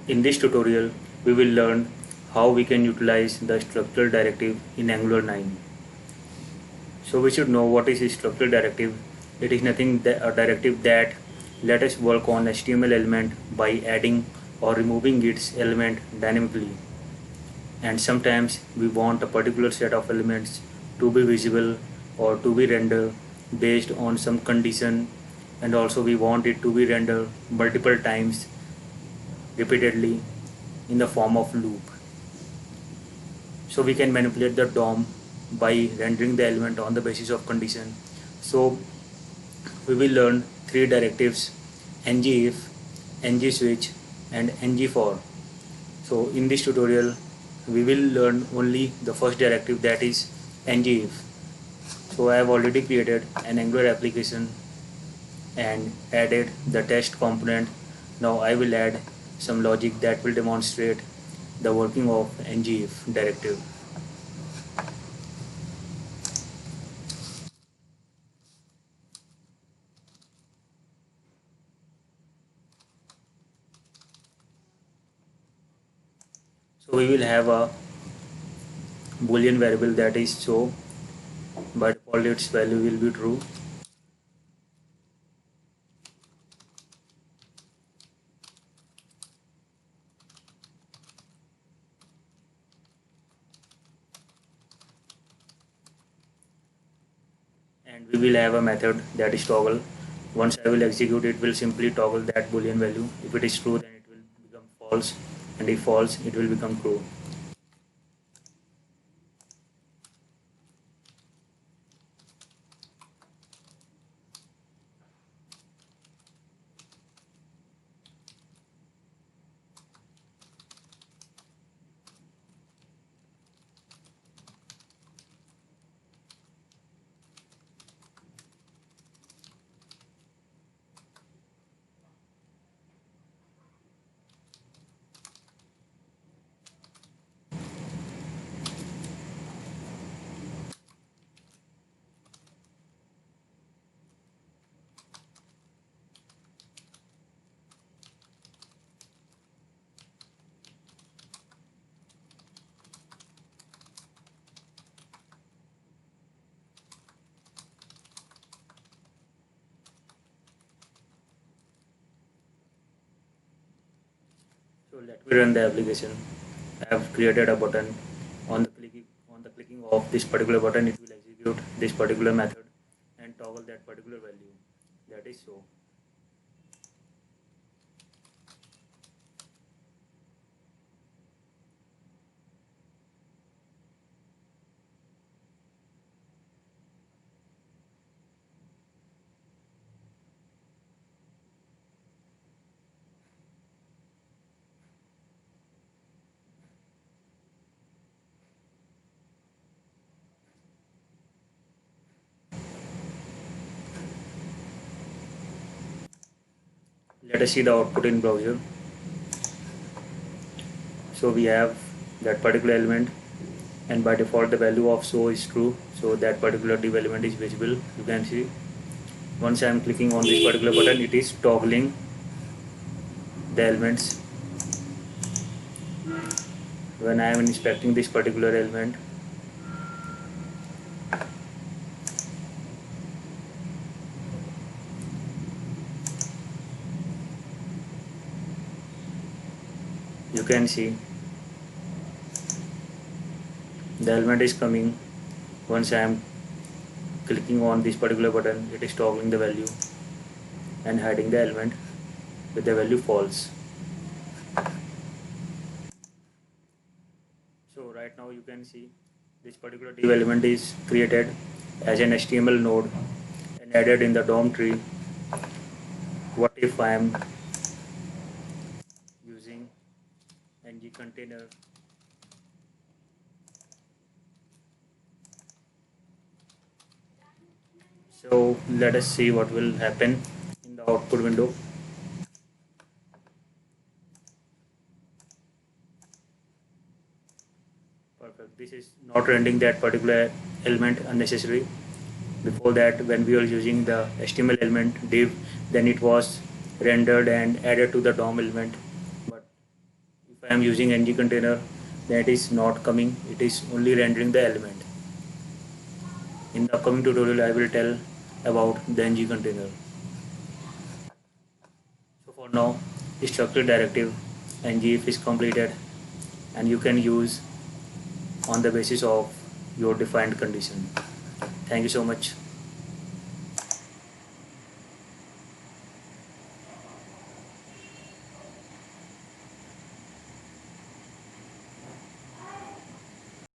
In this tutorial, we will learn how we can utilize the structural directive in Angular 9. So we should know what is a structural directive. It is nothing a directive that let us work on HTML element by adding or removing its element dynamically. And sometimes we want a particular set of elements to be visible or to be rendered based on some condition, and also we want it to be rendered multiple times repeatedly in the form of loop. So we can manipulate the DOM by rendering the element on the basis of condition. So we will learn three directives: ngIf, ngSwitch and ngFor. So in this tutorial we will learn only the first directive, that is ngIf. So I have already created an Angular application and added the test component. Now I will add some logic that will demonstrate the working of ngIf directive. So we will have a boolean variable that is show. By default its value will be true. And we will have a method that is toggle. Once I will execute, it will simply toggle that boolean value. If it is true, then it will become false, and if false, it will become true. So let me run the application. I have created a button. On the clicking of this particular button, it will execute this particular method and toggle that particular value. That is so. Let us see the output in browser. So we have that particular element, and by default the value of show is true, so that particular div element is visible. You can see once I am clicking on this particular button, it is toggling the elements. When I am inspecting this particular element, you can see the element is coming. Once I am clicking on this particular button, it is toggling the value and hiding the element with the value false. So right now you can see this particular div element is created as an HTML node and added in the DOM tree. What if I am using ng container? So let us see what will happen in the output window. Perfect. This is not rendering that particular element unnecessary. Before that, when we were using the HTML element div, then it was rendered and added to the DOM element. But If I am using ng container, then it is not coming, it is only rendering the element. In the upcoming tutorial, I will tell about the ng container. So for now, the structure directive ngIf is completed and you can use on the basis of your defined condition. Thank you so much.